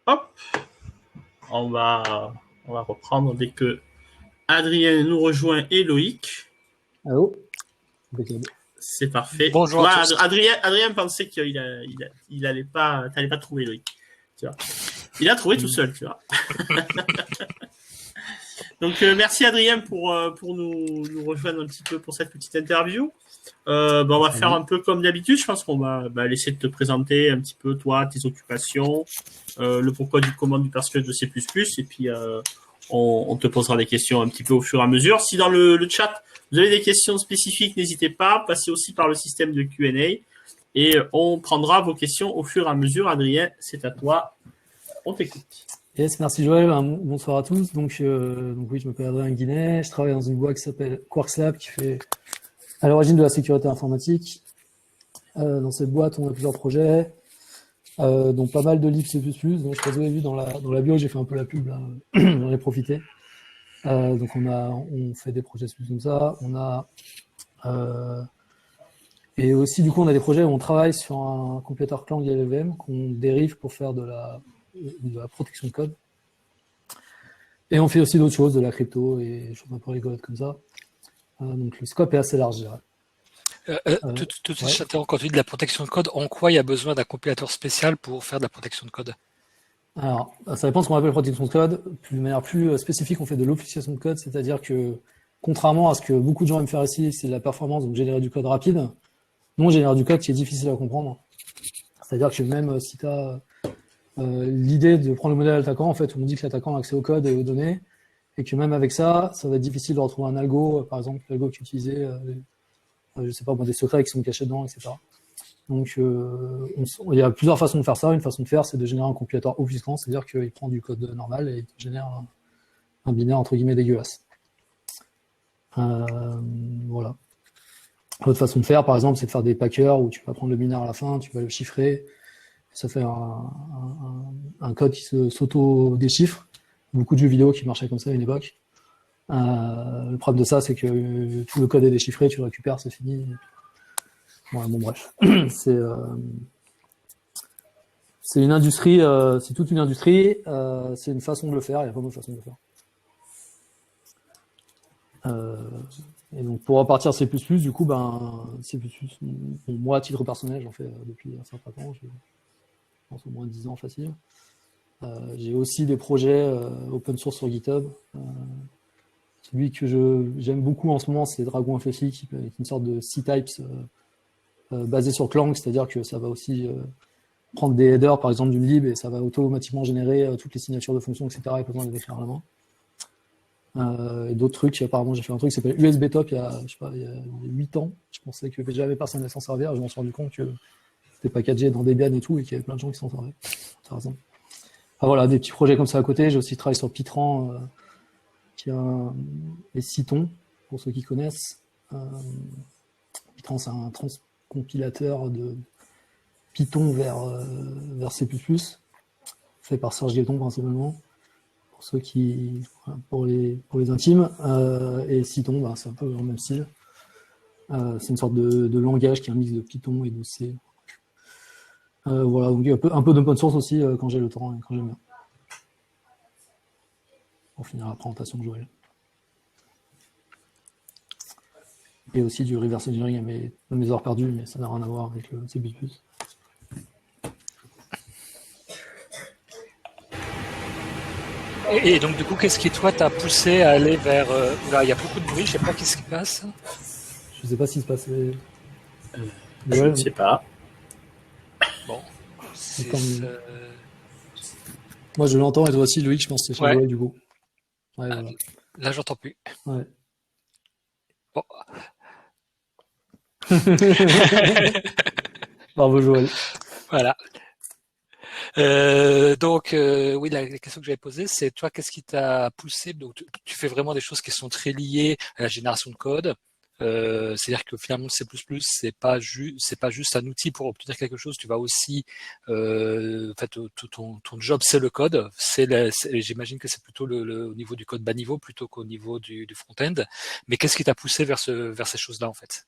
Hop, on va, on va reprendre dès que Adrien nous rejoint et Loïc. Allô? C'est parfait. Bonjour à tous. Adrien pensait qu'il allait pas, t'allais pas trouver Loïc. Tu vois. Il a trouvé tout seul, tu vois. Donc merci Adrien pour nous rejoindre un petit peu pour cette petite interview. On va faire un peu comme d'habitude. Je pense qu'on va laisser te présenter un petit peu toi, tes occupations, le pourquoi du comment du personnage de C++, et puis on te posera des questions un petit peu au fur et à mesure. Si dans le chat vous avez des questions spécifiques, n'hésitez pas. Passez aussi par le système de Q&A et on prendra vos questions au fur et à mesure. Adrien, c'est à toi. On t'écoute. Yes, merci Joël. Bonsoir à tous. Donc oui, je m'appelle Adrien Guinet. Je travaille dans une boîte qui s'appelle QuarksLab qui fait à l'origine de la sécurité informatique. Dans cette boîte, on a plusieurs projets, dont pas mal de livres C++. Donc je pense que vous avez vu dans la bio, j'ai fait un peu la pub, là. J'en ai profité. Donc on fait des projets C++ comme ça. Et aussi du coup on a des projets où on travaille sur un compilateur Clang LLVM qu'on dérive pour faire de la protection de code. Et on fait aussi d'autres choses, de la crypto et des choses un peu rigolotes comme ça. Donc le scope est assez large, je dirais. Tout de suite, quand tu dis de la protection de code, en quoi il y a besoin d'un compilateur spécial pour faire de la protection de code? Alors, ça dépend de ce qu'on appelle protection de code. De manière plus spécifique, on fait de l'obfuscation de code, c'est-à-dire que, contrairement à ce que beaucoup de gens aiment faire ici, c'est de la performance, donc générer du code rapide. Nous, on génère du code qui est difficile à comprendre. C'est-à-dire que même si tu as l'idée de prendre le modèle attaquant, en fait, on dit que l'attaquant a accès au code et aux données, et que même avec ça, ça va être difficile de retrouver un algo, par exemple, l'algo qui utilisait, je sais pas, des secrets qui sont cachés dedans, etc. Donc, il y a plusieurs façons de faire ça. Une façon de faire, c'est de générer un compilateur obfuscant, c'est-à-dire qu'il prend du code normal et il génère un binaire entre guillemets dégueulasse. Voilà. L'autre façon de faire, par exemple, c'est de faire des packers où tu vas prendre le binaire à la fin, tu vas le chiffrer, ça fait un code qui s'auto-déchiffre. Beaucoup de jeux vidéo qui marchaient comme ça à une époque. Le problème de ça, c'est que tout le code est déchiffré, tu le récupères, c'est fini. Ouais, bon, bref. C'est une industrie, c'est toute une industrie, c'est une façon de le faire, il y a pas d'autre façon de le faire. Et donc, pour repartir C++, du coup, C++, moi, à titre personnel, j'en fais depuis un certain temps, je pense au moins 10 ans facile. J'ai aussi des projets open source sur GitHub. Celui que j'aime beaucoup en ce moment, c'est Dragon FFI, qui est une sorte de C-types basé sur Clang, c'est-à-dire que ça va aussi prendre des headers, par exemple, d'une lib, et ça va automatiquement générer toutes les signatures de fonctions, etc., et pas besoin de les écrire à la main. Et d'autres trucs, apparemment, j'ai fait un truc qui s'appelle USB Top il y a 8 ans. Je pensais que jamais personne n'allait s'en servir, et je m'en suis rendu compte que c'était packagé dans Debian et tout, et qu'il y avait plein de gens qui s'en servaient. Intéressant. Enfin, voilà, des petits projets comme ça à côté. J'ai aussi travaillé sur Pitran, qui a les Cython, pour ceux qui connaissent. Pitran, c'est un transcompilateur de Python vers C++, fait par Serge Guetton principalement, pour ceux qui, pour les intimes. Et Cython, c'est un peu dans le même style. C'est une sorte de langage qui est un mix de Python et de C. Voilà, donc un peu d'open source aussi quand j'ai le temps et quand j'aime bien. Pour finir la présentation de Joël. Et aussi du reverse engineering à mes heures perdues, mais ça n'a rien à voir avec le C++. Et donc, du coup, qu'est-ce qui, toi, t'a poussé à aller vers... Là, il y a beaucoup de bruit, je sais pas qu'est-ce qui se passe. Je sais pas ce qui se passait. Je ne sais pas. Bon. Moi, je l'entends, et toi aussi, Loïc, je pense que c'est chez Joël, du coup. Ouais, voilà. Là, j'entends plus. Ouais. Bon. Bravo, Joël. Voilà. Oui, la question que j'avais posée, c'est toi, qu'est-ce qui t'a poussé? Donc, tu fais vraiment des choses qui sont très liées à la génération de code. C'est-à-dire que finalement, C++, c'est pas juste un outil pour obtenir quelque chose. Tu vas aussi, en fait, ton job, c'est le code. J'imagine que c'est plutôt au niveau du code bas niveau plutôt qu'au niveau du front-end. Mais qu'est-ce qui t'a poussé vers ces choses-là, en fait?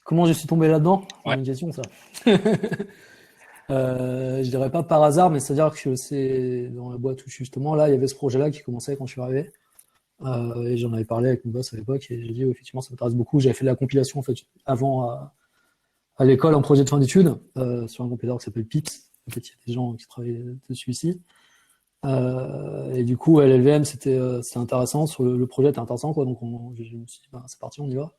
Comment je suis tombé là-dedans? Ouais. Une question, ça. Je dirais pas par hasard, mais c'est-à-dire que c'est dans la boîte où justement là, il y avait ce projet-là qui commençait quand je suis arrivé. Et j'en avais parlé avec mon boss à l'époque et j'ai dit effectivement ça m'intéresse beaucoup. J'avais fait de la compilation en fait avant à l'école en projet de fin d'études sur un compilateur qui s'appelle Pips. En fait, il y a des gens qui travaillent dessus ici. Et du coup, LLVM c'était intéressant. Sur le projet était intéressant quoi. Donc je me suis dit c'est parti, on y va.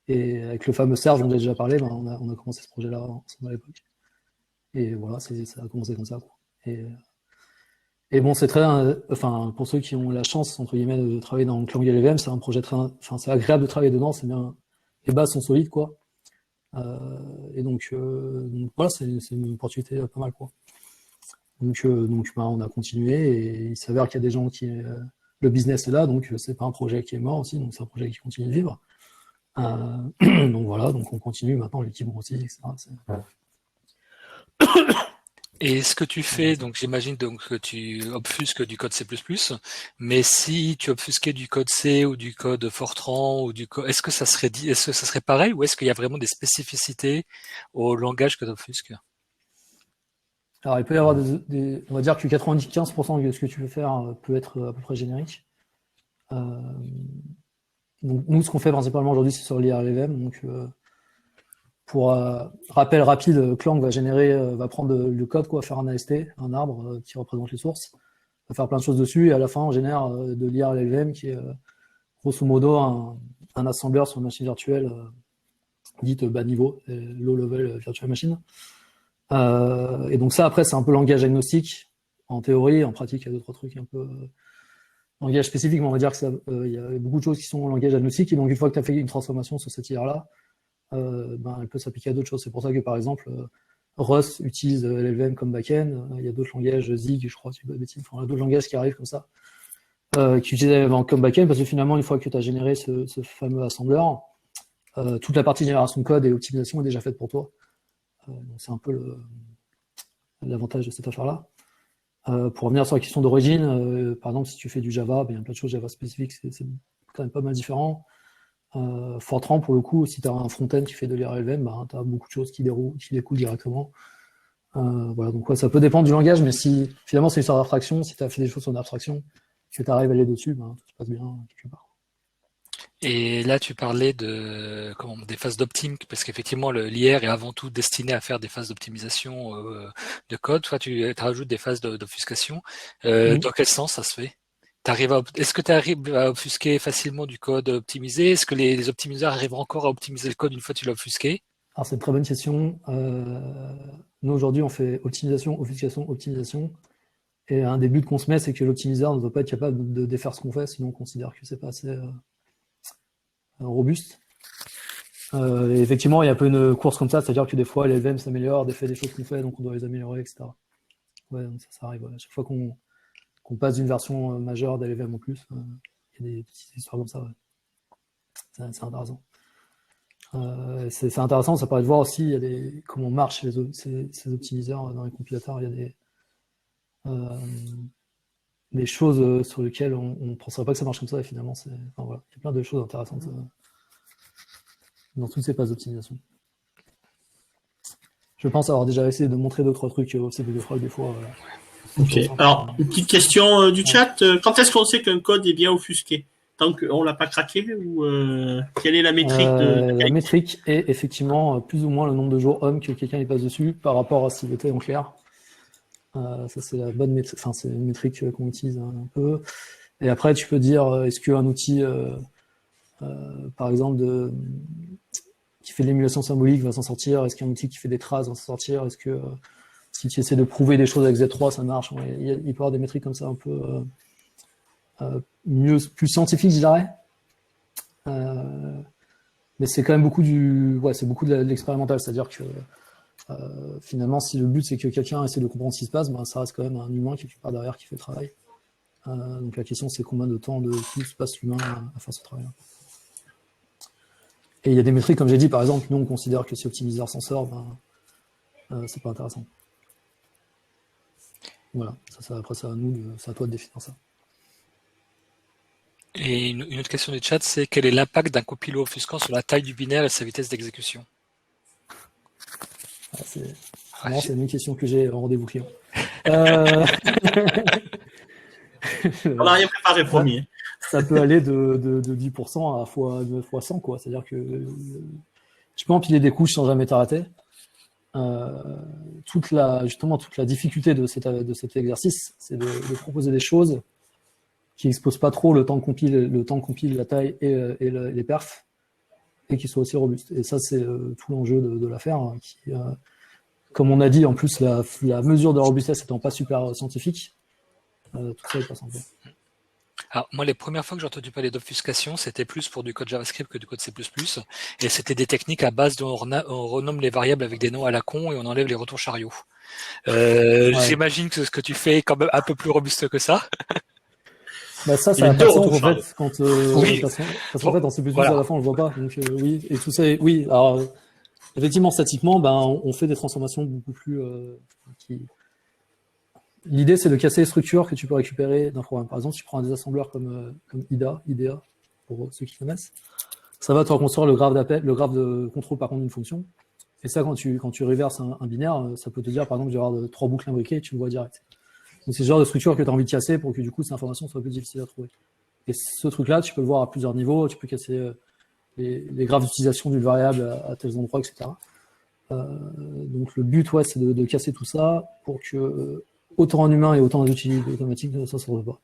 Et avec le fameux Serge dont j'ai déjà parlé, on a commencé ce projet-là ensemble à l'époque. Et voilà, ça a commencé comme ça quoi. Et bon, c'est très, enfin, pour ceux qui ont la chance, entre guillemets, de travailler dans Clang LLVM, c'est un projet très, enfin, c'est agréable de travailler dedans, c'est bien, les bases sont solides, quoi. Et donc voilà, c'est une opportunité pas mal, quoi. Donc on a continué et il s'avère qu'il y a des gens le business est là, donc c'est pas un projet qui est mort aussi, donc c'est un projet qui continue de vivre. Donc voilà, donc on continue maintenant, l'équipe grossit, etc. Et ce que tu fais, donc j'imagine donc que tu obfusques du code C++, mais si tu obfusquais du code C ou du code Fortran ou du code, est-ce que ça serait pareil ou est-ce qu'il y a vraiment des spécificités au langage que tu obfusques? Alors il peut y avoir on va dire que 95% de ce que tu veux faire peut être à peu près générique. Donc nous, ce qu'on fait principalement aujourd'hui, c'est sur l'IRLVM. Donc pour rappel rapide, Clang va prendre le code, quoi, faire un AST, un arbre qui représente les sources, va faire plein de choses dessus, et à la fin, on génère de l'IRLVM qui est grosso modo un assembleur sur une machine virtuelle dite bas niveau, low level virtual machine. Et donc ça, après, c'est un peu langage agnostique en théorie, en pratique, il y a 2-3 trucs un peu langage spécifique, mais on va dire que il y a beaucoup de choses qui sont en langage agnostique, et donc une fois que tu as fait une transformation sur cette IR-là, elle peut s'appliquer à d'autres choses. C'est pour ça que, par exemple, Rust utilise LLVM comme backend. Il y a d'autres langages, Zig, je crois, si je dis pas de bêtises. Enfin, il y a d'autres langages qui arrivent comme ça, qui utilisent LLVM comme backend, parce que finalement, une fois que tu as généré ce fameux assembleur, toute la partie génération de code et optimisation est déjà faite pour toi. Donc c'est un peu l'avantage de cette affaire-là. Pour revenir sur la question d'origine, par exemple, si tu fais du Java, il y a plein de choses Java spécifiques, c'est quand même pas mal différent. Fortran, pour le coup, si tu as un front-end qui fait de l'IRLVM, tu as beaucoup de choses qui découlent directement. Voilà, donc ouais, ça peut dépendre du langage, mais si finalement c'est une sorte d'abstraction, si tu as fait des choses en abstraction, que tu arrives à aller dessus, tout se passe bien quelque part. Et là, tu parlais des phases d'optim, parce qu'effectivement, l'IR est avant tout destiné à faire des phases d'optimisation de code. Toi, tu rajoutes des phases d'obfuscation. Dans quel sens ça se fait? Est-ce que tu arrives à obfusquer facilement du code optimisé? Est-ce que les optimiseurs arrivent encore à optimiser le code une fois que tu l'as obfusqué? Alors c'est une très bonne question. Nous aujourd'hui on fait optimisation, obfuscation, optimisation. Et un des buts qu'on se met, c'est que l'optimiseur ne doit pas être capable de défaire ce qu'on fait, sinon on considère que c'est pas assez robuste. Et effectivement, il y a un peu une course comme ça, c'est-à-dire que des fois l'LVM s'améliore, des choses qu'on fait, donc on doit les améliorer, etc. Ouais, donc ça arrive. Ouais. À chaque fois qu'on passe d'une version majeure d'LVM en plus, il y a des petites histoires comme ça. Ouais. C'est intéressant. C'est intéressant, ça permet de voir aussi comment marchent ces optimiseurs dans les compilateurs. Il y a des choses sur lesquelles on ne penserait pas que ça marche comme ça, et finalement, enfin, voilà, il y a plein de choses intéressantes dans toutes ces phases d'optimisation. Je pense avoir déjà essayé de montrer d'autres trucs au CB de Frog des fois. Ok. Alors, une petite question du chat. Quand est-ce qu'on sait qu'un code est bien offusqué? Tant qu'on l'a pas craqué ou quelle est la métrique La métrique est effectivement plus ou moins le nombre de jours homme que quelqu'un y passe dessus par rapport à s'il était en clair. Ça c'est la bonne métrique. Enfin, c'est une métrique qu'on utilise un peu. Et après, tu peux dire est-ce qu'un outil, par exemple, qui fait de l'émulation symbolique va s'en sortir? Est-ce qu'un outil qui fait des traces va s'en sortir? Est-ce que si tu essaies de prouver des choses avec Z3, ça marche? Il peut y avoir des métriques comme ça un peu plus scientifiques, je dirais. Mais c'est quand même beaucoup beaucoup de l'expérimental, c'est-à-dire que finalement, si le but c'est que quelqu'un essaie de comprendre ce qui se passe, ça reste quand même un humain quelque part derrière qui fait le travail. Donc la question c'est combien de temps de plus passe l'humain à faire ce travail-là. Et il y a des métriques, comme j'ai dit, par exemple, nous on considère que si l'optimiseur s'en sort, c'est pas intéressant. Voilà, après c'est à toi de définir ça. Et une autre question du chat, c'est quel est l'impact d'un copilot offusquant sur la taille du binaire et sa vitesse d'exécution? Non, c'est une question que j'ai en rendez-vous client. Euh... On n'a rien préparé, promis. Ça peut aller de 10% à fois 100, quoi. C'est-à-dire que tu peux empiler des couches sans jamais t'arrêter. Toute la difficulté de cet exercice, c'est de proposer des choses qui exposent pas trop le temps que compile la taille et les perfs, et qui soient aussi robustes. Et ça, c'est tout l'enjeu de l'affaire, hein, comme on a dit, en plus, la mesure de robustesse étant pas super scientifique, tout ça est pas simple. Alors, moi, les premières fois que j'ai entendu parler d'obfuscation, c'était plus pour du code JavaScript que du code C++. Et c'était des techniques à base de on renomme les variables avec des noms à la con et on enlève les retours chariots. Ouais. J'imagine que ce que tu fais est quand même un peu plus robuste que ça. Bah ça Il y a a deux pas de sens, retours en fait, Oui. parce qu'en fait, en C++, Voilà. à la fin, on le voit pas. Donc, oui, et tout ça, oui. Alors, effectivement, statiquement, ben, on fait des transformations beaucoup plus, L'idée, c'est de casser les structures que tu peux récupérer d'un programme. Par exemple, si tu prends un désassembleur comme IDEA, pour ceux qui connaissent, ça va te reconstruire le graphe de contrôle, par contre, d'une fonction. Et ça, quand tu reverses un binaire, ça peut te dire, par exemple, je vais avoir 3 boucles imbriquées et tu le vois direct. Donc, c'est ce genre de structure que tu as envie de casser pour que, du coup, cette information soit plus difficile à trouver. Et ce truc-là, tu peux le voir à plusieurs niveaux. Tu peux casser les graphes d'utilisation d'une variable à tels endroits, etc. Donc, le but, c'est de casser tout ça pour que autant en humain et autant en outils automatiques, ça se retrouve pas.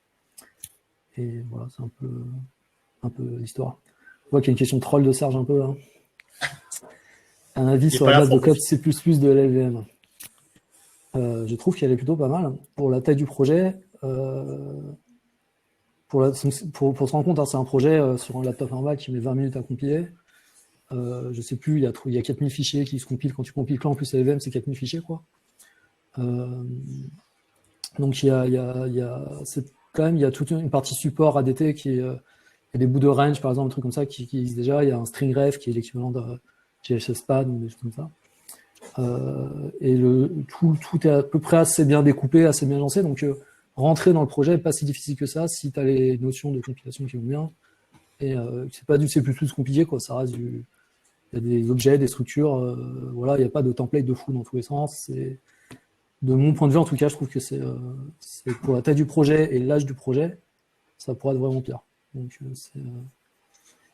Et voilà, c'est un peu l'histoire. On voit qu'il y a une question troll de Serge un peu là. Un avis sur la base de code C++ de LLVM. Je trouve qu'elle est plutôt pas mal. Pour la taille du projet, pour se rendre compte, hein, c'est un projet sur un laptop normal qui met 20 minutes à compiler. Je sais plus, il y a 4000 fichiers qui se compilent. Quand tu compiles en plus LLVM, c'est 4000 fichiers, quoi. Donc il y a toute une partie support ADT qui est, il y a des bouts de range, par exemple, un truc comme ça qui existe déjà. Il y a un string ref qui est l'équivalent de GHSPAD ou des choses comme ça. Et tout est à peu près assez bien découpé, assez bien lancé. Donc rentrer dans le projet n'est pas si difficile que ça si tu as les notions de compilation qui vont bien. Et c'est pas du C++ compliqué, quoi. Ça reste il y a des objets, des structures. Voilà, il n'y a pas de template de fou dans tous les sens. De mon point de vue, en tout cas, je trouve que c'est pour la taille du projet et l'âge du projet, ça pourrait être vraiment pire. Donc,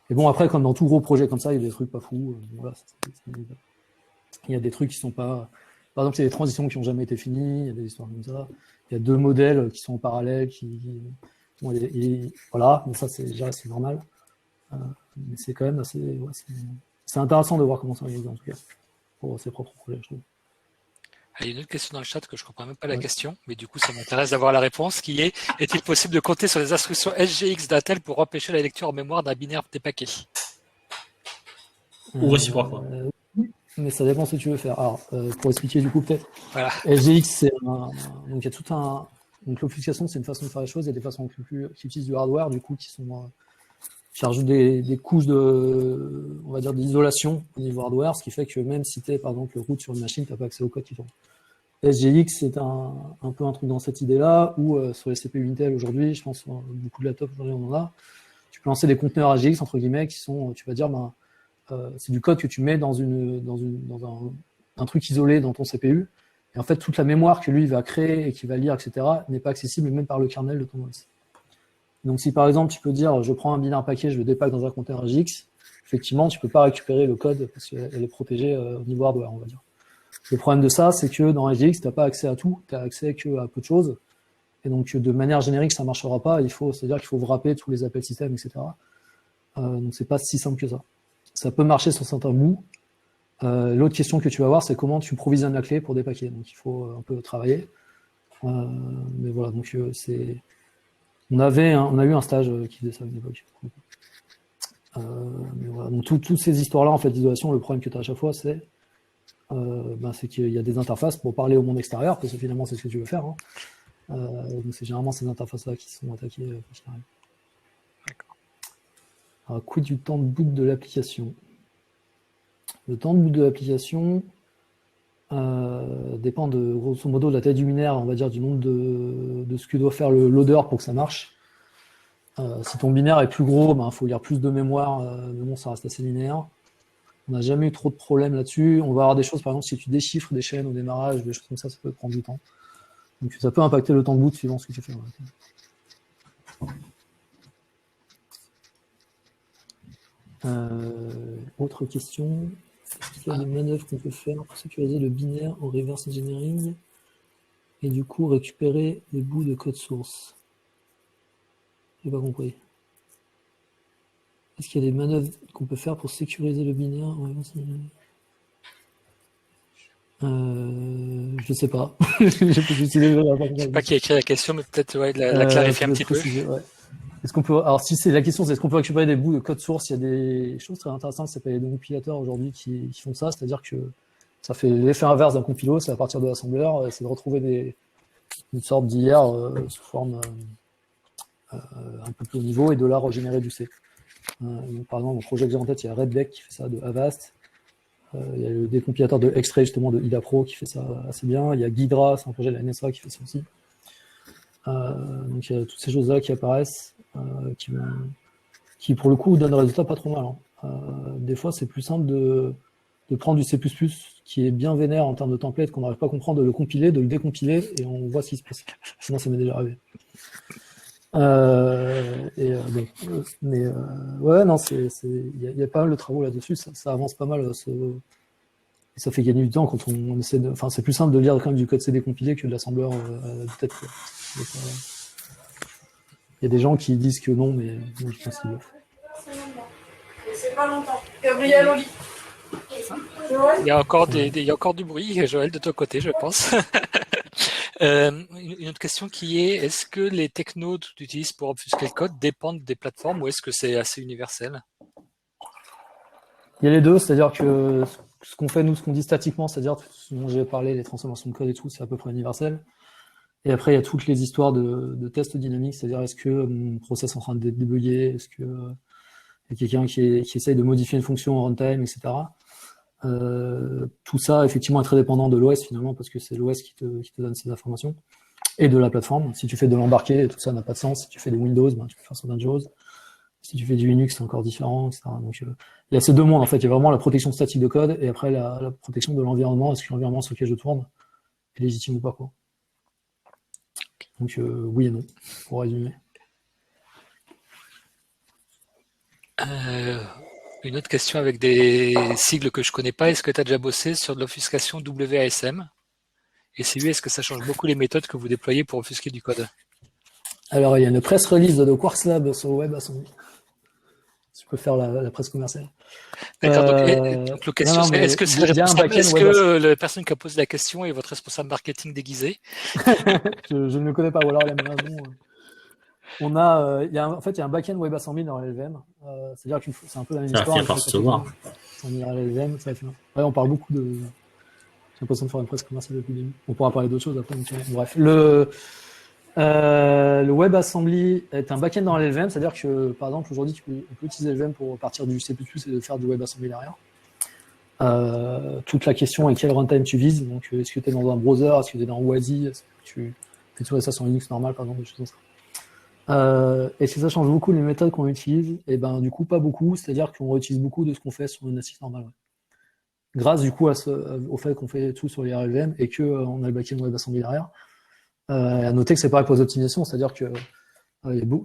et bon, après, comme dans tout gros projet comme ça, il y a des trucs pas fous. Voilà, il y a des trucs qui sont pas. Par exemple, il y a des transitions qui n'ont jamais été finies, il y a des histoires comme ça. Il y a 2 modèles qui sont en parallèle, bon, voilà, mais ça, c'est normal. Mais c'est quand même assez. Ouais, c'est intéressant de voir comment ça organise, en tout cas, pour ses propres projets, je trouve. Il y a une autre question dans le chat que je ne comprends même pas la question, mais du coup, ça m'intéresse d'avoir la réponse, qui est: est-il possible de compter sur les instructions SGX d'Intel pour empêcher la lecture en mémoire d'un binaire dépaqué? Ou réciproquement. Oui, mais ça dépend ce que tu veux faire. Alors, pour expliquer du coup, peut-être. Voilà. SGX, donc il y a tout un. Donc l'obfuscation, c'est une façon de faire les choses. Il y a des façons qui utilisent du hardware, du coup, qui rajoutent des couches on va dire, d'isolation au niveau hardware, ce qui fait que même si tu es, par exemple, root sur une machine, tu n'as pas accès au code qui tourne. SGX, c'est un peu un truc dans cette idée-là, où sur les CPU Intel aujourd'hui, je pense que beaucoup de laptops aujourd'hui on en a, tu peux lancer des conteneurs AGX, entre guillemets, qui sont, tu vas dire, c'est du code que tu mets dans un truc isolé dans ton CPU, et en fait, toute la mémoire que lui va créer et qu'il va lire, etc., n'est pas accessible même par le kernel de ton OS. Donc si par exemple, tu peux dire, je prends un binaire paquet, je le dépack dans un conteneur AGX, effectivement, tu peux pas récupérer le code parce qu'elle est protégée au niveau hardware, on va dire. Le problème de ça, c'est que dans SGX, tu n'as pas accès à tout, tu as accès qu'à peu de choses. Et donc, de manière générique, ça ne marchera pas. C'est-à-dire qu'il faut wrapper tous les appels système, etc. Donc, c'est pas si simple que ça. Ça peut marcher sur certains bouts. L'autre question que tu vas avoir, c'est comment tu provisionnes la clé pour dépacker. Donc, il faut un peu travailler. Mais voilà, donc on a eu un stage qui faisait ça à une époque. Mais voilà, donc toutes ces histoires-là, en fait, d'isolation, le problème que tu as à chaque fois, c'est qu'il y a des interfaces pour parler au monde extérieur, parce que finalement c'est ce que tu veux faire. Hein. Donc c'est généralement ces interfaces-là qui sont attaquées. Alors, quid du temps de boot de l'application? Le temps de boot de l'application dépend de grosso modo de la taille du binaire, on va dire du nombre de ce que doit faire le loader pour que ça marche. Si ton binaire est plus gros, il faut lire plus de mémoire, mais bon, ça reste assez linéaire. On n'a jamais eu trop de problèmes là-dessus. On va avoir des choses, par exemple, si tu déchiffres des chaînes au démarrage, des choses comme ça peut prendre du temps. Donc ça peut impacter le temps de boot suivant ce que tu fais. Autre question. Est-ce qu'il y a des manœuvres qu'on peut faire pour sécuriser le binaire en reverse engineering et du coup récupérer des bouts de code source? J'ai pas compris. Est-ce qu'il y a des manœuvres qu'on peut faire pour sécuriser le binaire en reverse engineering? Je sais pas. Je sais pas qui a écrit la question, mais peut-être la clarifier un petit peu. Ouais. Est-ce qu'on peut, alors si c'est la question, c'est est-ce qu'on peut récupérer des bouts de code source? Il y a des choses très intéressantes qui s'appellent des compilateurs aujourd'hui qui font ça, c'est-à-dire que ça fait l'effet inverse d'un compilo, c'est à partir de l'assembleur, c'est de retrouver une sorte d'IR sous forme un peu plus haut niveau et de là régénérer du C. Par exemple, dans le projet que j'ai en tête, il y a Redbeck qui fait ça de Avast. Il y a le décompilateur de X-Ray justement de IdaPro qui fait ça assez bien. Il y a Ghidra, c'est un projet de la NSA qui fait ça aussi. Donc il y a toutes ces choses-là qui apparaissent, qui pour le coup donnent des résultats pas trop mal. Des fois, c'est plus simple de prendre du C++ qui est bien vénère en termes de template, qu'on n'arrive pas à comprendre, de le compiler, de le décompiler, et on voit ce qui se passe. Sinon, ça m'est déjà arrivé. Ouais, non, il y a pas mal de travaux là-dessus, ça avance pas mal. Et ça fait gagner du temps quand on essaie de. Enfin, c'est plus simple de lire quand même du code C décompilé que de l'assembleur de tête. Il y a des gens qui disent que non, mais moi, je pense qu'ils le font. C'est pas longtemps. Gabriel Oli. Il y a encore du bruit, Joël, de ton côté, je pense. Une autre question qui est, est-ce que les technos que tu utilises pour obfusquer le code dépendent des plateformes ou est-ce que c'est assez universel? Il y a les deux, c'est-à-dire que ce qu'on fait, nous, ce qu'on dit statiquement, c'est-à-dire ce dont j'ai parlé, les transformations de code et tout, c'est à peu près universel. Et après, il y a toutes les histoires de tests dynamiques, c'est-à-dire est-ce que mon process est en train de débugger, est-ce que il y a quelqu'un qui essaye de modifier une fonction en runtime, etc. Tout ça, effectivement, est très dépendant de l'OS, finalement, parce que c'est l'OS qui te donne ces informations, et de la plateforme. Si tu fais de l'embarqué, tout ça n'a pas de sens. Si tu fais des Windows, tu peux faire sur Dangerous. Si tu fais du Linux, c'est encore différent, etc. Donc, il y a ces deux mondes, en fait. Il y a vraiment la protection statique de code, et après, la protection de l'environnement. Est-ce que l'environnement sur lequel je tourne est légitime ou pas, quoi. Donc, oui et non, pour résumer. Une autre question avec des sigles que je connais pas. Est-ce que tu as déjà bossé sur de l'obfuscation WASM? Et si oui, est-ce que ça change beaucoup les méthodes que vous déployez pour obfusquer du code? Alors, il y a une press release de Quarks Lab sur le web à son. Je peux faire la presse commerciale. D'accord. Donc, la question, est-ce que c'est la personne qui a posé la question est votre responsable marketing déguisé? je ne le connais pas, ou alors il a raison. On a, il y a un backend WebAssembly dans LLVM. C'est-à-dire que c'est un peu la même histoire. On ira à LLVM. Ouais, on parle beaucoup de. J'ai l'impression de faire une presse commerciale depuis le début. On pourra parler d'autres choses après. Bref, le WebAssembly est un backend dans LLVM, c'est-à-dire que, par exemple, aujourd'hui, on peut utiliser LLVM pour partir du C++ et de faire du WebAssembly derrière. Toute la question est quel runtime tu vises. Donc, est-ce que tu es dans un browser, est-ce que tu es dans WASI, est-ce que tu fais tout ça sur Linux normal, par exemple, des choses comme ça. Est-ce que ça change beaucoup les méthodes qu'on utilise? Et ben, du coup, pas beaucoup. C'est-à-dire qu'on réutilise beaucoup de ce qu'on fait sur une assist normale. Ouais. Grâce, du coup, au fait qu'on fait tout sur les LLVM et qu'on a le backend WebAssembly derrière. À noter que c'est pareil pour les optimisations, c'est-à-dire que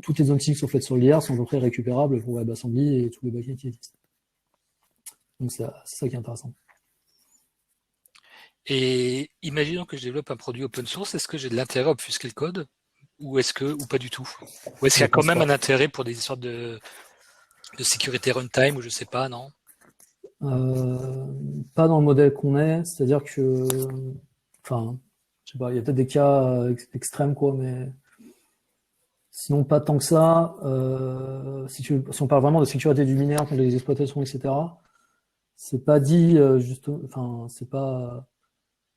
toutes les optimisations qui sont faites sur l'IR sont à peu près récupérables pour WebAssembly et tous les backends qui existent. Donc c'est ça qui est intéressant. Et imaginons que je développe un produit open source, est-ce que j'ai de l'intérêt à obfusquer le code ou pas du tout? Ou est-ce qu'il y a quand même un intérêt pour des histoires de sécurité runtime ou je sais pas, non? Pas dans le modèle qu'on est, c'est-à-dire que, enfin, je sais pas, il y a peut-être des cas extrêmes, quoi, mais sinon pas tant que ça. Si on parle vraiment de sécurité du binaire contre les exploitations, etc., c'est pas dit, enfin, c'est pas,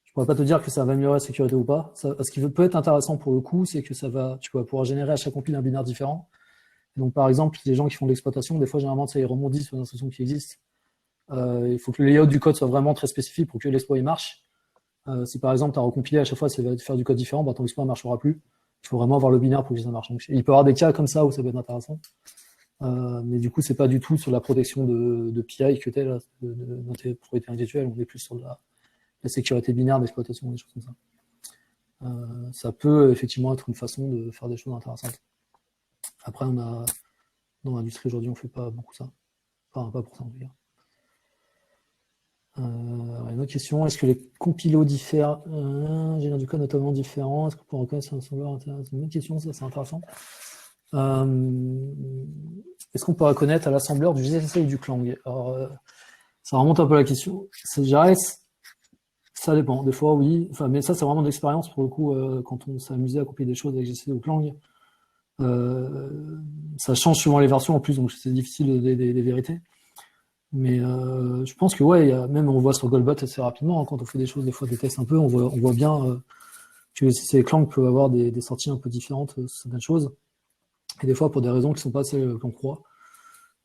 je pourrais pas te dire que ça va améliorer la sécurité ou pas. Ce qui peut être intéressant pour le coup, c'est que tu vas pouvoir générer à chaque compile un binaire différent. Et donc, par exemple, les gens qui font de l'exploitation, des fois, généralement, ça, ils rebondissent sur une instruction qui existe. Il faut que le layout du code soit vraiment très spécifique pour que l'exploit marche. Si par exemple tu as recompilé à chaque fois, ça va faire du code différent, ton exploit ne marchera plus. Il faut vraiment avoir le binaire pour que ça marche. Donc, il peut y avoir des cas comme ça où ça peut être intéressant. Mais du coup, c'est pas du tout sur la protection de PI que t'es là, de propriété intellectuelle. On est plus sur la sécurité binaire d'exploitation, des choses comme ça. Ça peut effectivement être une façon de faire des choses intéressantes. Après, dans l'industrie aujourd'hui, on fait pas beaucoup ça. Enfin, pas pour ça en tout cas. Une autre question, est-ce que les compilos diffèrent génèrent du code notamment différent? Est-ce qu'on peut reconnaître un assembleur? C'est une bonne question, ça c'est intéressant. Est-ce qu'on peut reconnaître à l'assembleur du GCC ou du Clang? Alors, ça remonte un peu à la question. Ça dépend. Des fois, oui. Enfin, mais ça, c'est vraiment de l'expérience pour le coup. Quand on s'est amusé à copier des choses avec GCC ou Clang, ça change suivant les versions en plus, donc c'est difficile des vérités. Mais je pense que ouais, même on voit sur Goldbot assez rapidement, hein, quand on fait des choses, des fois des tests un peu, on voit bien que ces Clang peuvent avoir des sorties un peu différentes sur certaines choses. Et des fois pour des raisons qui sont pas celles qu'on croit.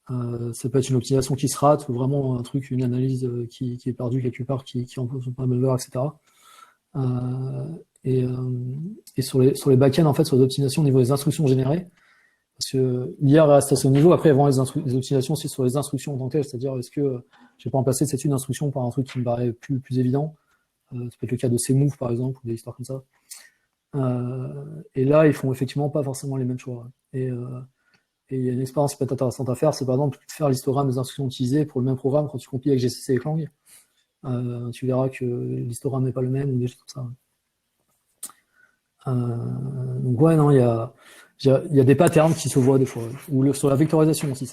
Ça peut être une optimisation qui se rate, ou vraiment un truc, une analyse qui est perdue quelque part, qui emploie pas malware, etc. Et sur les backends, en fait, sur les optimisations au niveau des instructions générées, parce que l'IA reste à ce niveau. Après, avant les optimisations aussi sur les instructions en tant que telles, c'est-à-dire est-ce que je vais pas remplacer cette une instruction par un truc qui me paraît plus évident. Ça peut être le cas de CMove par exemple, ou des histoires comme ça. Et là, ils font effectivement pas forcément les mêmes choix. Et il y a une expérience qui peut être intéressante à faire, c'est par exemple faire l'histogramme des instructions utilisées pour le même programme quand tu compiles avec GCC et Clang. Tu verras que l'histogramme n'est pas le même ou des choses comme ça. Donc ouais, non, il y a des patterns qui se voient des fois. Ou sur la vectorisation aussi, il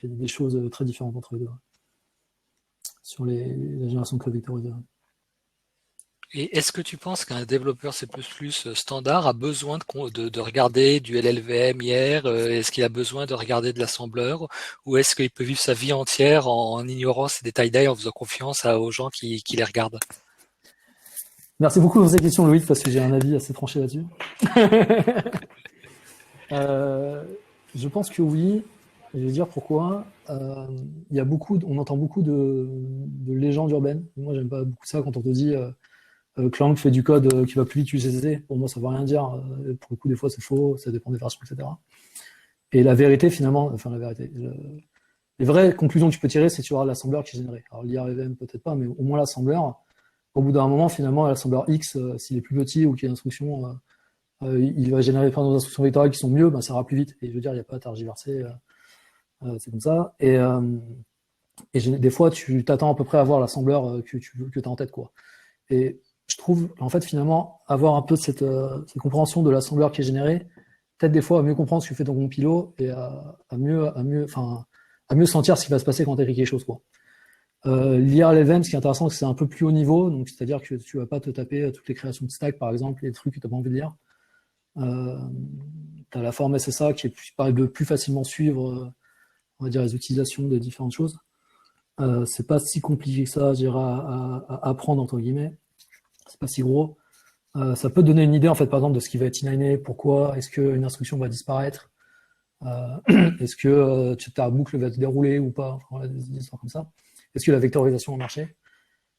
y a des choses très différentes entre les deux. Sur la génération de code vectorisé. Et est-ce que tu penses qu'un développeur C++ standard a besoin de regarder du LLVM hier? Est-ce qu'il a besoin de regarder de l'assembleur? Ou est-ce qu'il peut vivre sa vie entière en ignorant ces détails-là et en faisant confiance aux gens qui les regardent? Merci beaucoup pour cette question, Louis, parce que j'ai un avis assez tranché là-dessus. Je pense que oui. Je vais dire pourquoi. On entend beaucoup de légendes urbaines. Moi, j'aime pas beaucoup ça quand on te dit Clang fait du code qui va plus vite que GCC. Pour moi, ça veut rien dire. Pour le coup, des fois, c'est faux. Ça dépend des versions, etc. Et la vérité, finalement, les vraies conclusions que tu peux tirer, c'est que tu auras l'assembleur qui est généré. Alors, l'IRVM, peut-être pas, mais au moins l'assembleur. Au bout d'un moment, finalement, l'assembleur X, s'il est plus petit ou qu'il y a une instruction, il va générer plein d'instructions vectorielles qui sont mieux, ça ira plus vite. Et je veux dire, il n'y a pas à tergiverser. C'est comme ça. Et des fois, tu t'attends à peu près à voir l'assembleur que tu as en tête, quoi. Et je trouve, en fait, finalement, avoir un peu cette compréhension de l'assembleur qui est généré, peut-être des fois à mieux comprendre ce que fait ton compilo et à mieux sentir ce qui va se passer quand tu écris quelque chose, quoi. L'IRLevm, ce qui est intéressant, c'est que c'est un peu plus haut niveau, donc c'est-à-dire que tu vas pas te taper toutes les créations de stack, par exemple, les trucs que tu n'as pas envie de lire. Tu as la forme SSA qui paraît de plus facilement suivre, on va dire, les utilisations des différentes choses. C'est pas si compliqué que ça, je dirais, à apprendre, entre guillemets. C'est pas si gros. Ça peut donner une idée, en fait, par exemple, de ce qui va être inliné, pourquoi, est-ce qu'une instruction va disparaître, est-ce que ta boucle va se dérouler ou pas, enfin, voilà, des histoires comme ça. Est-ce que la vectorisation a marché?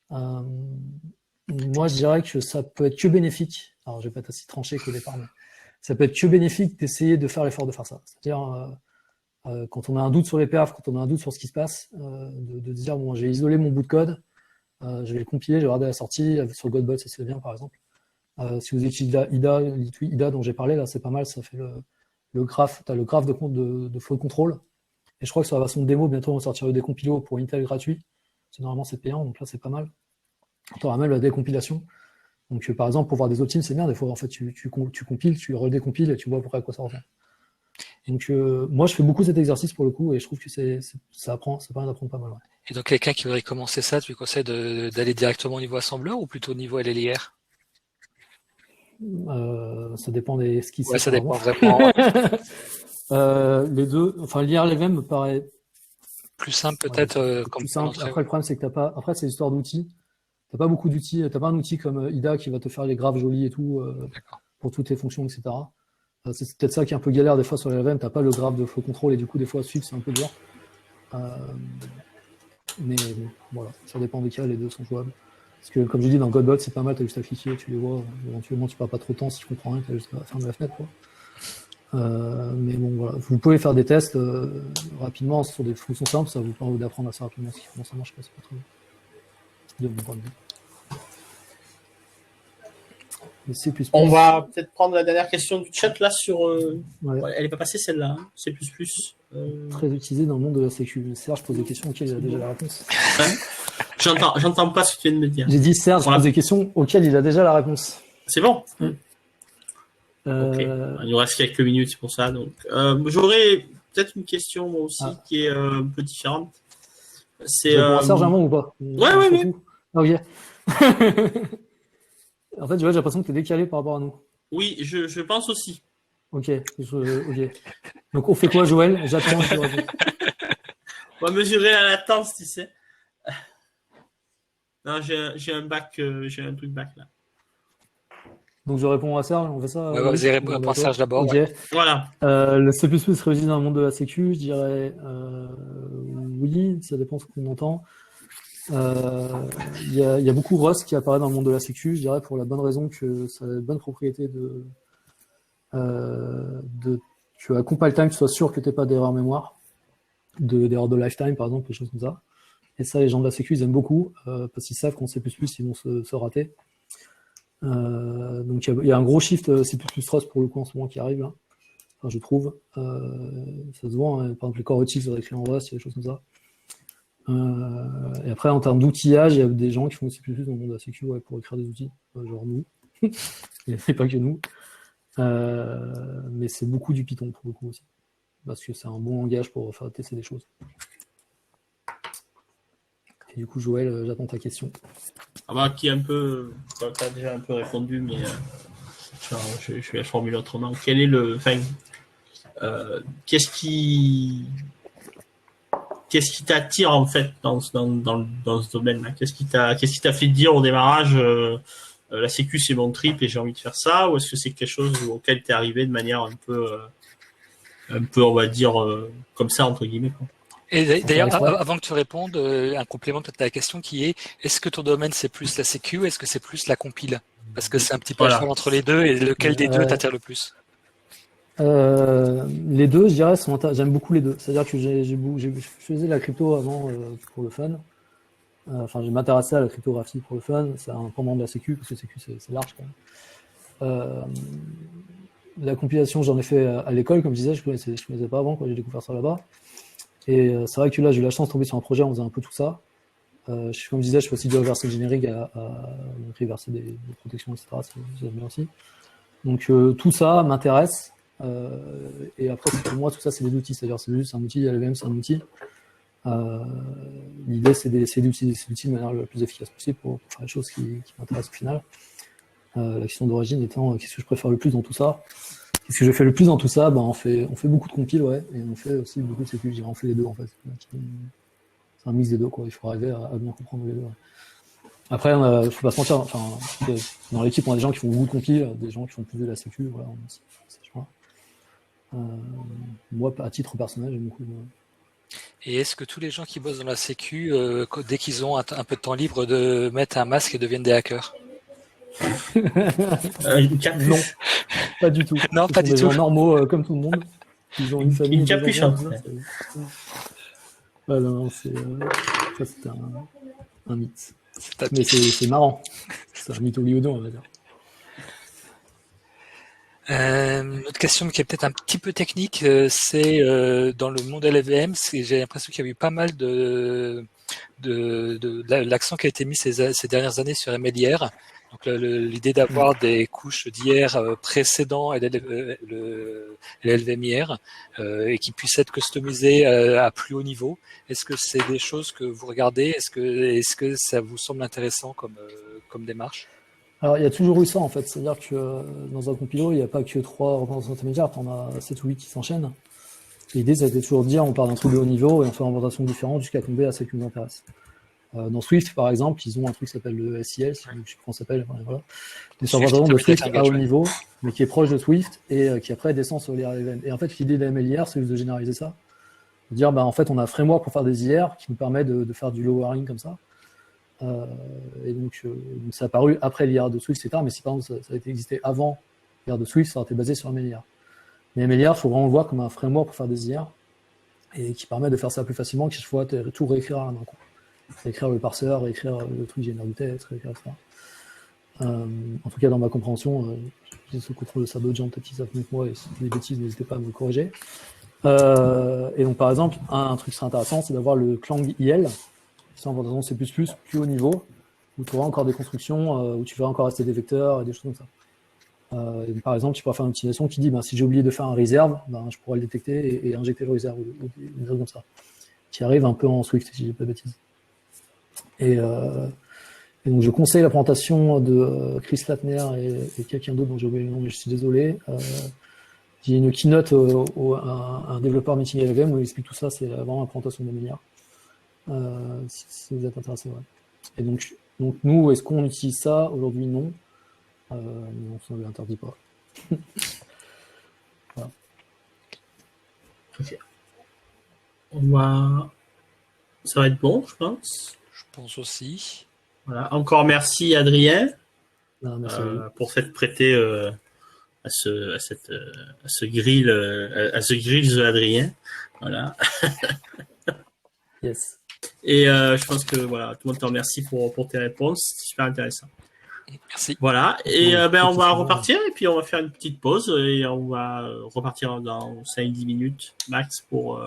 Moi, je dirais que ça peut être que bénéfique. Alors, je vais pas être aussi tranché qu'au départ, mais ça peut être que bénéfique d'essayer de faire l'effort de faire ça. C'est-à-dire, quand on a un doute sur les perfs, quand on a un doute sur ce qui se passe, de dire, bon, j'ai isolé mon bout de code, je vais le compiler, je vais regarder la sortie, sur Godbot, ça se fait bien, par exemple. Si vous utilisez IDA dont j'ai parlé, là, c'est pas mal, ça fait le graphe, t'as le graphe de flow control. Et je crois que sur la version de démo, bientôt, on va sortir des compilos pour Intel gratuit. Normalement, c'est payant, donc là, c'est pas mal. Tu auras même la décompilation. Donc, par exemple, pour voir des optimes, c'est bien. Des fois, en fait, tu compiles, tu redécompiles et tu vois à quoi ça ressemble. Donc, moi, je fais beaucoup cet exercice pour le coup et je trouve que ça permet d'apprendre pas mal. Ouais. Et donc, quelqu'un qui voudrait commencer ça, tu lui conseilles d'aller directement au niveau assembleur ou plutôt au niveau LLIR? Ça dépend des skis. Ouais, ça dépend vraiment. Les deux, enfin, l'IRLevm me paraît plus simple peut-être comme plus simple. Après, le problème, c'est que t'as pas. Après, c'est l'histoire d'outils. T'as pas beaucoup d'outils. T'as pas un outil comme IDA qui va te faire les graphes jolis et tout pour toutes les fonctions, etc. C'est peut-être ça qui est un peu galère des fois sur l'LVM. T'as pas le graphe de flow control et du coup, des fois, suivre, c'est un peu dur. Mais voilà, ça dépend des cas. Les deux sont jouables. Parce que, comme je dis, dans Godbot, c'est pas mal. T'as juste à cliquer, tu les vois. Éventuellement, tu perds pas trop de temps si tu comprends rien. T'as juste à fermer la fenêtre, quoi. Mais bon, voilà. Vous pouvez faire des tests rapidement sur des fonctions simples, ça vous permet d'apprendre assez rapidement comment ça marche, c'est pas trop de mon point de vue. Mais C++. On va peut-être prendre la dernière question du chat là sur. Ouais. Ouais, elle n'est pas passée celle-là, hein. C++. Très utilisé dans le monde de la sécu. Serge pose des questions auxquelles il a déjà la réponse. J'entends pas ce que tu viens de me dire. J'ai dit Serge Voilà. pose des questions auxquelles il a déjà la réponse. C'est bon. Mm. Ok. Il nous reste quelques minutes, c'est pour ça. Donc, j'aurais peut-être une question moi aussi qui est un peu différente. C'est. Serge un moment ou pas? Ouais. Ok. En fait, j'ai l'impression que tu es décalé par rapport à nous. Oui, je pense aussi. Ok. Donc, on fait quoi, Joël? J'attends. On va mesurer la latence, tu sais. Non, j'ai un bac, j'ai un truc bac là. Donc, je réponds à Serge, on fait ça? Ouais, vas-y, réponds à Serge d'abord. Ok. Ouais. Voilà. Le C++ réussit dans le monde de la sécu, je dirais oui, ça dépend de ce qu'on entend. Il y a beaucoup Rust qui apparaît dans le monde de la sécu, je dirais pour la bonne raison que ça a de bonnes propriétés tu as compile time, tu sois sûr que tu n'aies pas d'erreur mémoire, d'erreur de lifetime par exemple, des choses comme ça. Et ça, les gens de la sécu, ils aiment beaucoup, parce qu'ils savent qu'en C++, ils vont se rater. Donc il y a un gros shift C++ Rust pour le coup en ce moment qui arrive là. Enfin, je trouve. Ça se voit, hein. Par exemple les core utils sont écrits en Rust, il y a des choses comme ça. Et après en termes d'outillage, il y a des gens qui font C++ dans le monde de la sécu pour écrire des outils, genre nous. Il n'y a pas que nous. Mais c'est beaucoup du Python pour le coup aussi. Parce que c'est un bon langage pour faire tester des choses. Et du coup, Joël, j'attends ta question. Qui est un peu. Tu as déjà un peu répondu, mais je vais la formuler autrement. Quel est le. Enfin, qu'est-ce qui t'attire en fait dans ce domaine-là? Qu'est-ce qui t'a fait dire au démarrage la sécu c'est mon trip et j'ai envie de faire ça, ou est-ce que c'est quelque chose auquel tu es arrivé de manière un peu on va dire comme ça entre guillemets quoi. Et d'ailleurs, avant que tu répondes, un complément peut-être à la question qui est, est-ce que ton domaine c'est plus la sécu ou est-ce que c'est plus la compile? Parce que c'est un petit peu le choix entre les deux, et lequel des deux t'attire le plus? Les deux, je dirais, j'aime beaucoup les deux. C'est-à-dire que je faisais la crypto avant pour le fun. Enfin, je m'intéressais à la cryptographie pour le fun. C'est un pendant de la sécu, parce que sécu, c'est large quand même. La compilation, j'en ai fait à l'école, comme je disais, je connaissais pas avant, quand j'ai découvert ça là-bas. Et c'est vrai que là, j'ai eu la chance de tomber sur un projet, on faisait un peu tout ça. Comme je disais, je fais aussi du reverse engineering donc reverser des protections, etc. J'aime bien aussi. Donc tout ça m'intéresse. Et après, pour moi, tout ça, c'est des outils. C'est-à-dire, c'est juste un outil, LLVM, c'est un outil. L'idée, c'est d'utiliser ces outils de manière la plus efficace possible pour faire les choses qui m'intéressent au final. La question d'origine étant, qu'est-ce que je préfère le plus dans tout ça? Qu'est-ce que je fais le plus dans tout ça? On fait beaucoup de compiles, ouais, et on fait aussi beaucoup de sécu. Je dirais, on fait les deux, en fait. C'est un mix des deux, quoi. Il faut arriver à bien comprendre les deux. Ouais. Après, faut pas se mentir, enfin, dans l'équipe, on a des gens qui font beaucoup de compiles, des gens qui font plus de la sécu, voilà, moi, à titre personnel, j'aime beaucoup. Et est-ce que tous les gens qui bossent dans la sécu, dès qu'ils ont un peu de temps libre, de mettre un masque et deviennent des hackers? Non, pas du tout. Non, pas du tout. Des gens normaux comme tout le monde. Ils ont une famille. Une capuche, en fait. Voilà, ça c'est un mythe. Mais c'est marrant. C'est un mythe hollywoodien, on va dire. Une autre question qui est peut-être un petit peu technique, c'est dans le monde LLVM, j'ai l'impression qu'il y a eu pas mal de l'accent qui a été mis ces dernières années sur MLIR. Donc l'idée d'avoir des couches d'IR précédent et l'LVMIR et qui puissent être customisées à plus haut niveau. Est-ce que c'est des choses que vous regardez? Est-ce que ça vous semble intéressant comme démarche? Alors, il y a toujours eu ça, en fait. C'est-à-dire que dans un compilo, il n'y a pas que 3 représentants intermédiaires, on a 7 ou 8 qui s'enchaînent. L'idée, c'était toujours de dire, on part d'un truc de haut niveau et on fait une représentation différente jusqu'à tomber à celle qui nous intéresse. Dans Swift, par exemple, ils ont un truc qui s'appelle le SIL, si je sais plus comment ça s'appelle, voilà. Des représentations de Swift à haut niveau, mais qui est proche de Swift et qui après descend sur l'IR. Et en fait, l'idée de la MLIR, c'est juste de généraliser ça. De dire, en fait, on a un framework pour faire des IR qui nous permet de faire du lowering comme ça. Et donc ça a apparu après l'IR de Swift, etc. Mais si par exemple ça a été existé avant l'IR de Swift, ça aurait été basé sur MLIR. Mais Melia, il faut vraiment le voir comme un framework pour faire des IR et qui permet de faire ça plus facilement que chaque fois tout réécrire à un coup. Réécrire le parseur, réécrire le truc génère du texte, réécrire etc. En tout cas, dans ma compréhension, j'ai ce contrôle de ça d'autres gens peut-être qui savent mieux que moi et si c'est des bêtises, n'hésitez pas à me corriger. Et donc, par exemple, un truc qui serait intéressant, c'est d'avoir le Clang IL, qui est en version C++ plus haut niveau, où tu auras encore des constructions, où tu verras encore rester des vecteurs et des choses comme ça. Et par exemple, tu pourras faire une utilisation qui dit, si j'ai oublié de faire un reserve, je pourrais le détecter et injecter le reserve ou des choses comme ça, qui arrive un peu en Swift, si je dis pas de bêtises. Et donc, je conseille la présentation de Chris Latner et quelqu'un d'autre dont j'ai oublié le nom, mais je suis désolé. Il y a une keynote un développeur meeting LLVM où il explique tout ça, c'est vraiment la présentation de Melia. Si vous êtes intéressé, ouais. Et donc nous, est-ce qu'on utilise ça? Aujourd'hui, non. Non, ça ne l'interdit pas. Voilà. Ok. Ça va être bon, je pense. Je pense aussi. Voilà. Encore merci, Adrien, Merci pour s'être prêté à ce grill de Adrien. Voilà. Yes. Et je pense que voilà, tout le monde te remercie pour tes réponses. C'est super intéressant. Merci. Voilà. Et on va repartir et puis on va faire une petite pause et on va repartir dans 5-10 minutes max pour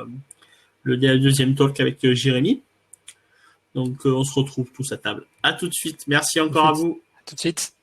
le deuxième talk avec Jérémy. Donc on se retrouve tous à table. À tout de suite. Merci encore à vous. À tout de suite.